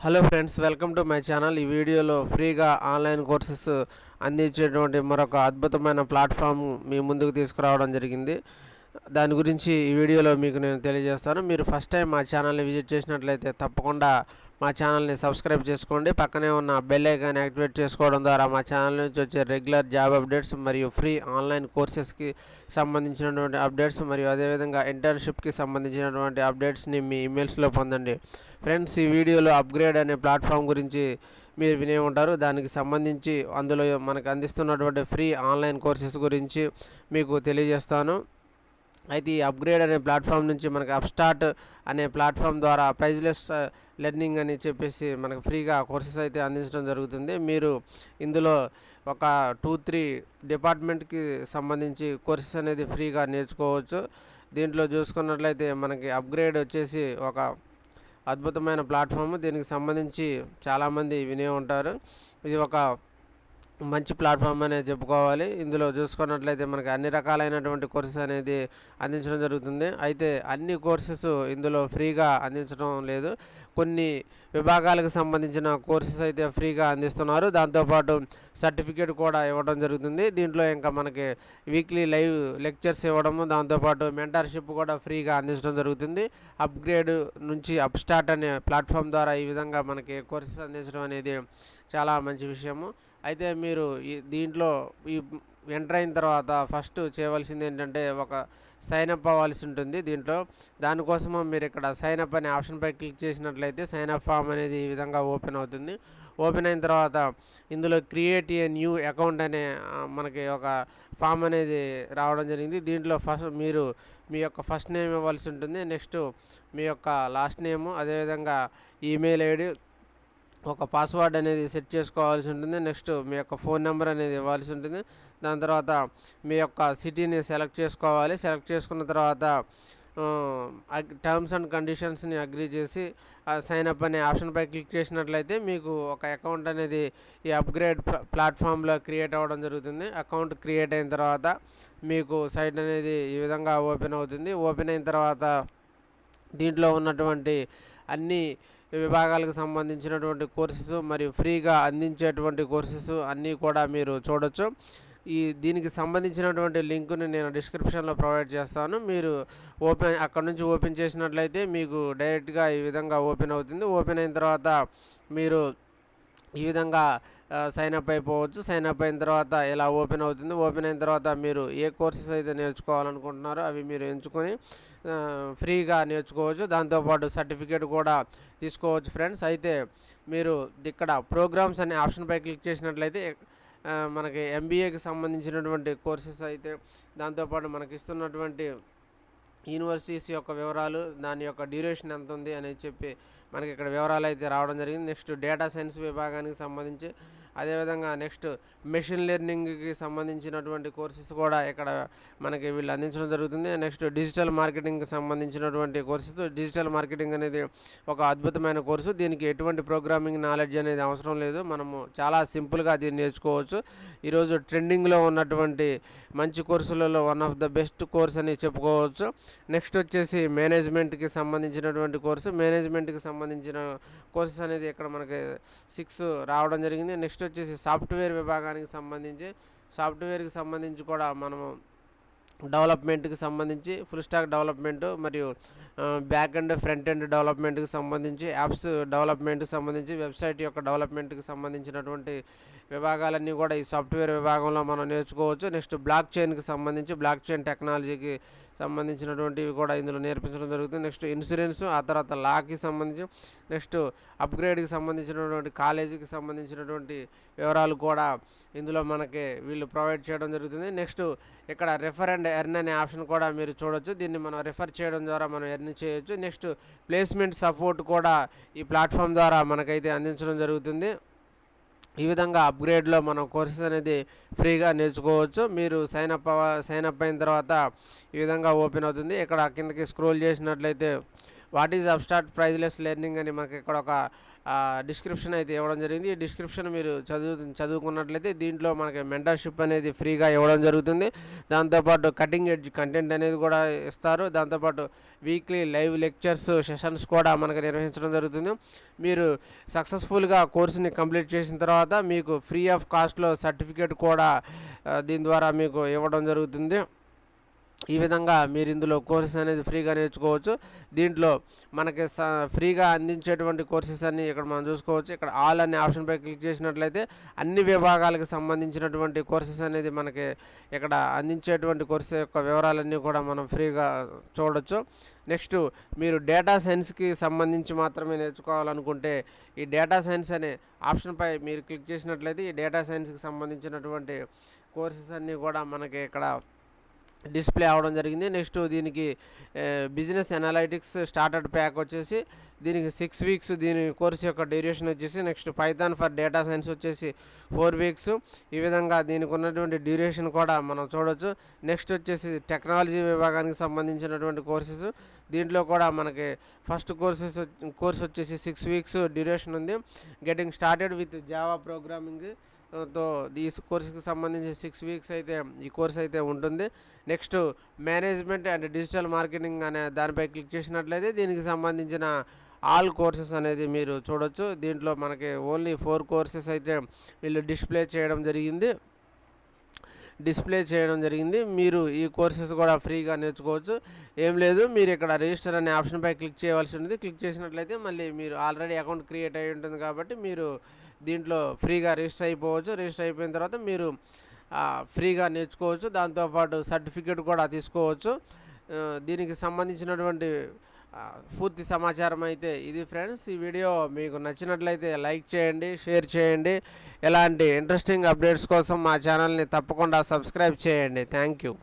Hello friends, welcome to my channel. ఈ వీడియోలో ఫ్రీగా ఆన్లైన్ కోర్సెస్ అందించేటువంటి మరొక అద్భుతమైన ప్లాట్ఫామ్ మీ ముందుకు తీసుకురావడం జరిగింది. దాని గురించి ఈ వీడియోలో మీకు నేను తెలియజేస్తాను. మీరు ఫస్ట్ టైం మా ఛానల్ని విజిట్ చేసినట్లయితే తప్పకుండా మా ఛానల్ని సబ్స్క్రైబ్ చేసుకోండి. పక్కనే ఉన్న బెల్ ఐకాన్ యాక్టివేట్ చేసుకోవడం ద్వారా మా ఛానల్ నుంచి వచ్చే రెగ్యులర్ జాబ్ అప్డేట్స్ మరియు ఫ్రీ ఆన్లైన్ కోర్సెస్కి సంబంధించినటువంటి అప్డేట్స్ మరియు అదేవిధంగా ఇంటర్న్షిప్కి సంబంధించినటువంటి అప్డేట్స్ని మీ ఈమెయిల్స్లో పొందండి. ఫ్రెండ్స్, ఈ వీడియోలో అప్గ్రేడ్ అనే ప్లాట్ఫామ్ గురించి మీరు వినే ఉంటారు. దానికి సంబంధించి అందులో మనకు అందిస్తున్నటువంటి ఫ్రీ ఆన్లైన్ కోర్సెస్ గురించి మీకు తెలియజేస్తాను. అయితే ఈ అప్గ్రేడ్ అనే ప్లాట్ఫామ్ నుంచి మనకి అప్స్టార్ట్ అనే ప్లాట్ఫామ్ ద్వారా ప్రైజ్లెస్ లెర్నింగ్ అని చెప్పేసి మనకు ఫ్రీగా కోర్సెస్ అయితే అందించడం జరుగుతుంది. మీరు ఇందులో ఒక 2-3 డిపార్ట్మెంట్కి సంబంధించి కోర్సెస్ అనేది ఫ్రీగా నేర్చుకోవచ్చు. దీంట్లో చూసుకున్నట్లయితే మనకి అప్గ్రేడ్ వచ్చేసి ఒక అద్భుతమైన ప్లాట్ఫామ్. దీనికి సంబంధించి చాలామంది వినే ఉంటారు. ఇది ఒక మంచి ప్లాట్ఫామ్ అనే చెప్పుకోవాలి. ఇందులో చూసుకున్నట్లయితే మనకి అన్ని రకాలైనటువంటి కోర్సెస్ అనేది అందించడం జరుగుతుంది. అయితే అన్ని కోర్సెస్ ఇందులో ఫ్రీగా అందించడం లేదు. కొన్ని విభాగాలకు సంబంధించిన కోర్సెస్ అయితే ఫ్రీగా అందిస్తున్నారు. దాంతోపాటు సర్టిఫికేట్ కూడా ఇవ్వడం జరుగుతుంది. దీంట్లో ఇంకా మనకి వీక్లీ లైవ్ లెక్చర్స్ ఇవ్వడము, దాంతోపాటు మెంటర్షిప్ కూడా ఫ్రీగా అందించడం జరుగుతుంది. అప్గ్రేడ్ నుంచి అప్స్టార్ట్ అనే ప్లాట్ఫామ్ ద్వారా ఈ విధంగా మనకి కోర్సెస్ అందించడం అనేది చాలా మంచి విషయము. అయితే మీరు దీంట్లో ఎంటర్ అయిన తర్వాత ఫస్ట్ చేయవలసింది ఏంటంటే ఒక సైనప్ అవ్వాల్సి ఉంటుంది. దీంట్లో దానికోసము మీరు ఇక్కడ సైనప్ అనే ఆప్షన్పై క్లిక్ చేసినట్లయితే సైనప్ ఫామ్ అనేది ఈ విధంగా ఓపెన్ అవుతుంది. ఓపెన్ అయిన తర్వాత ఇందులో క్రియేట్ ఏ న్యూ అకౌంట్ అనే మనకి ఒక ఫామ్ అనేది రావడం జరిగింది. దీంట్లో ఫస్ట్ మీరు మీ యొక్క ఫస్ట్ నేమ్ ఇవ్వాల్సి ఉంటుంది. నెక్స్ట్ మీ యొక్క లాస్ట్ నేము, అదేవిధంగా ఈమెయిల్ ఐడి, ఒక పాస్వర్డ్ అనేది సెట్ చేసుకోవాల్సి ఉంటుంది. నెక్స్ట్ మీ యొక్క ఫోన్ నెంబర్ అనేది ఇవ్వాల్సి ఉంటుంది. దాని తర్వాత మీ యొక్క సిటీని సెలెక్ట్ చేసుకోవాలి. సెలెక్ట్ చేసుకున్న తర్వాత టర్మ్స్ అండ్ కండిషన్స్ని అగ్రీ చేసి సైన్ అప్ అనే ఆప్షన్పై క్లిక్ చేసినట్లయితే మీకు ఒక అకౌంట్ అనేది ఈ అప్గ్రేడ్ ప్లాట్ఫామ్లో క్రియేట్ అవ్వడం జరుగుతుంది. అకౌంట్ క్రియేట్ అయిన తర్వాత మీకు సైట్ అనేది ఈ విధంగా ఓపెన్ అవుతుంది. ఓపెన్ అయిన తర్వాత దీంట్లో ఉన్నటువంటి అన్ని విభాగాలకు సంబంధించినటువంటి కోర్సెస్ మరియు ఫ్రీగా అందించేటువంటి కోర్సెస్ అన్నీ కూడా మీరు చూడొచ్చు. దీనికి సంబంధించినటువంటి లింకుని నేను డిస్క్రిప్షన్లో ప్రొవైడ్ చేస్తాను. మీరు అక్కడ నుంచి ఓపెన్ చేసినట్లయితే మీకు డైరెక్ట్గా ఈ విధంగా ఓపెన్ అవుతుంది. ఓపెన్ అయిన తర్వాత మీరు ఈ విధంగా సైనప్ అయిపోవచ్చు. సైనప్ అయిన తర్వాత ఇలా ఓపెన్ అవుతుంది. ఓపెన్ అయిన తర్వాత మీరు ఏ కోర్సెస్ అయితే నేర్చుకోవాలనుకుంటున్నారో అవి మీరు ఎంచుకొని ఫ్రీగా నేర్చుకోవచ్చు. దాంతోపాటు సర్టిఫికేట్ కూడా తీసుకోవచ్చు ఫ్రెండ్స్. అయితే మీరు ఇక్కడ ప్రోగ్రామ్స్ అనే ఆప్షన్పై క్లిక్ చేసినట్లయితే మనకి ఎంబీఏకి సంబంధించినటువంటి కోర్సెస్ అయితే, దాంతోపాటు మనకి ఇస్తున్నటువంటి యూనివర్సిటీస్ యొక్క వివరాలు, దాని యొక్క డ్యూరేషన్ ఎంత ఉంది అనేది చెప్పి మనకి ఇక్కడ వివరాలు అయితే రావడం జరిగింది. నెక్స్ట్ డేటా సైన్స్ విభాగానికి సంబంధించి, అదేవిధంగా నెక్స్ట్ మెషిన్ లెర్నింగ్కి సంబంధించినటువంటి కోర్సెస్ కూడా ఇక్కడ మనకి వీళ్ళు అందించడం జరుగుతుంది. నెక్స్ట్ డిజిటల్ మార్కెటింగ్కి సంబంధించినటువంటి కోర్సెస్. డిజిటల్ మార్కెటింగ్ అనేది ఒక అద్భుతమైన కోర్సు. దీనికి ఎటువంటి ప్రోగ్రామింగ్ నాలెడ్జ్ అనేది అవసరం లేదు. మనము చాలా సింపుల్గా దీన్ని నేర్చుకోవచ్చు. ఈరోజు ట్రెండింగ్లో ఉన్నటువంటి మంచి కోర్సులలో one of the best course అని చెప్పుకోవచ్చు. నెక్స్ట్ వచ్చేసి మేనేజ్మెంట్కి సంబంధించినటువంటి కోర్సు. మేనేజ్మెంట్కి సంబంధించిన కోర్సెస్ అనేది ఇక్కడ మనకి 6 రావడం జరిగింది. నెక్స్ట్ వచ్చేసి సాఫ్ట్వేర్ విభాగానికి సంబంధించి కూడా మనము డెవలప్మెంట్కి సంబంధించి ఫుల్ స్టాక్ డెవలప్మెంట్ మరియు బ్యాక్ అండ్ ఫ్రంట్ ఎండ్ డెవలప్మెంట్కి సంబంధించి, యాప్స్ డెవలప్మెంట్కి సంబంధించి, వెబ్సైట్ యొక్క డెవలప్మెంట్కి సంబంధించినటువంటి విభాగాలన్నీ కూడా ఈ సాఫ్ట్వేర్ విభాగంలో మనం నేర్చుకోవచ్చు. నెక్స్ట్ బ్లాక్ చైన్కి సంబంధించి, బ్లాక్ చైన్ టెక్నాలజీకి సంబంధించినటువంటివి కూడా ఇందులో నేర్పించడం జరుగుతుంది. నెక్స్ట్ ఇన్సూరెన్స్, ఆ తర్వాత లాకి సంబంధించి, నెక్స్ట్ అప్గ్రేడ్కి సంబంధించినటువంటి కాలేజీకి సంబంధించినటువంటి వివరాలు కూడా ఇందులో మనకి వీళ్ళు ప్రొవైడ్ చేయడం జరుగుతుంది. నెక్స్ట్ ఇక్కడ రెఫర్ అండ్ ఎర్న్ అనే ఆప్షన్ కూడా మీరు చూడొచ్చు. దీన్ని మనం రెఫర్ చేయడం ద్వారా మనం ఎర్న్ చేయొచ్చు. నెక్స్ట్ ప్లేస్మెంట్ సపోర్ట్ కూడా ఈ ప్లాట్ఫామ్ ద్వారా మనకైతే అందించడం జరుగుతుంది. ఈ విధంగా అప్గ్రేడ్లో మనం కోర్సెస్ అనేది ఫ్రీగా నేర్చుకోవచ్చు. మీరు సైన్ అప్ అయిన తర్వాత ఈ విధంగా ఓపెన్ అవుతుంది. ఇక్కడ కిందకి స్క్రోల్ చేసినట్లయితే what is abstract priceless learning అని మనకి ఇక్కడ ఒక డిస్క్రిప్షన్ అయితే ఇవ్వడం జరిగింది. ఈ డిస్క్రిప్షన్ మీరు చదువుకున్నట్లయితే దీంట్లో మనకి మెంటర్షిప్ అనేది ఫ్రీగా ఇవ్వడం జరుగుతుంది. దాంతోపాటు కటింగ్ ఎడ్జ్ కంటెంట్ అనేది కూడా ఇస్తారు. దాంతోపాటు వీక్లీ లైవ్ లెక్చర్స్ సెషన్స్ కూడా మనకు నిర్వహించడం జరుగుతుంది. మీరు సక్సెస్ఫుల్గా కోర్సుని కంప్లీట్ చేసిన తర్వాత మీకు ఫ్రీ ఆఫ్ కాస్ట్లో సర్టిఫికేట్ కూడా దీని ద్వారా మీకు ఇవ్వడం జరుగుతుంది. ఈ విధంగా మీరు ఇందులో కోర్సెస్ అనేది ఫ్రీగా నేర్చుకోవచ్చు. దీంట్లో మనకి ఫ్రీగా అందించేటువంటి కోర్సెస్ అన్నీ ఇక్కడ మనం చూసుకోవచ్చు. ఇక్కడ ఆల్ అనే ఆప్షన్పై క్లిక్ చేసినట్లయితే అన్ని విభాగాలకు సంబంధించినటువంటి కోర్సెస్ అనేది మనకి ఇక్కడ అందించేటువంటి కోర్సు యొక్క వివరాలన్నీ కూడా మనం ఫ్రీగా చూడవచ్చు. నెక్స్ట్ మీరు డేటా సైన్స్కి సంబంధించి మాత్రమే నేర్చుకోవాలనుకుంటే ఈ డేటా సైన్స్ అనే ఆప్షన్పై మీరు క్లిక్ చేసినట్లయితే ఈ డేటా సైన్స్కి సంబంధించినటువంటి కోర్సెస్ అన్నీ కూడా మనకి ఇక్కడ డిస్ప్లే అవ్వడం జరిగింది. నెక్స్ట్ దీనికి బిజినెస్ అనాలిటిక్స్ స్టార్టర్డ్ ప్యాక్ వచ్చేసి దీనికి 6 వీక్స్ దీని కోర్స్ యొక్క డ్యూరేషన్ వచ్చేసి. Next Python for data science వచ్చేసి 4 వీక్స్. ఈ విధంగా దీనికి ఉన్నటువంటి డ్యూరేషన్ కూడా మనం చూడవచ్చు. నెక్స్ట్ వచ్చేసి టెక్నాలజీ విభాగానికి సంబంధించినటువంటి కోర్సెస్. దీంట్లో కూడా మనకి ఫస్ట్ కోర్స్ వచ్చేసి 6 వీక్స్ డ్యూరేషన్ ఉంది. Getting started with Java programming తో ఈ కోర్సుకి సంబంధించి 6 వీక్స్ అయితే ఈ కోర్స్ అయితే ఉంటుంది. Next management and digital marketing అనే దానిపై క్లిక్ చేసినట్లయితే దీనికి సంబంధించిన ఆల్ కోర్సెస్ అనేది మీరు చూడొచ్చు. దీంట్లో మనకి ఓన్లీ 4 కోర్సెస్ అయితే వీళ్ళు డిస్ప్లే చేయడం జరిగింది. మీరు ఈ కోర్సెస్ కూడా ఫ్రీగా నేర్చుకోవచ్చు. ఏం లేదు, మీరు ఇక్కడ రిజిస్టర్ అనే ఆప్షన్పై క్లిక్ చేయవలసి ఉంటుంది. క్లిక్ చేసినట్లయితే మళ్ళీ మీరు ఆల్రెడీ అకౌంట్ క్రియేట్ అయి ఉంటుంది కాబట్టి మీరు దీంట్లో ఫ్రీగా రిజిస్టర్ అయిపోవచ్చు. రిజిస్టర్ అయిపోయిన తర్వాత మీరు ఫ్రీగా నేర్చుకోవచ్చు. దాంతోపాటు సర్టిఫికేట్ కూడా తీసుకోవచ్చు. దీనికి సంబంధించినటువంటి పూర్తి సమాచారం అయితే ఇది ఫ్రెండ్స్. ఈ వీడియో మీకు నచ్చినట్లయితే లైక్ చేయండి, షేర్ చేయండి. ఇలాంటి ఇంట్రెస్టింగ్ అప్డేట్స్ కోసం మా ఛానల్ని తప్పకుండా సబ్స్క్రైబ్ చేయండి. Thank you.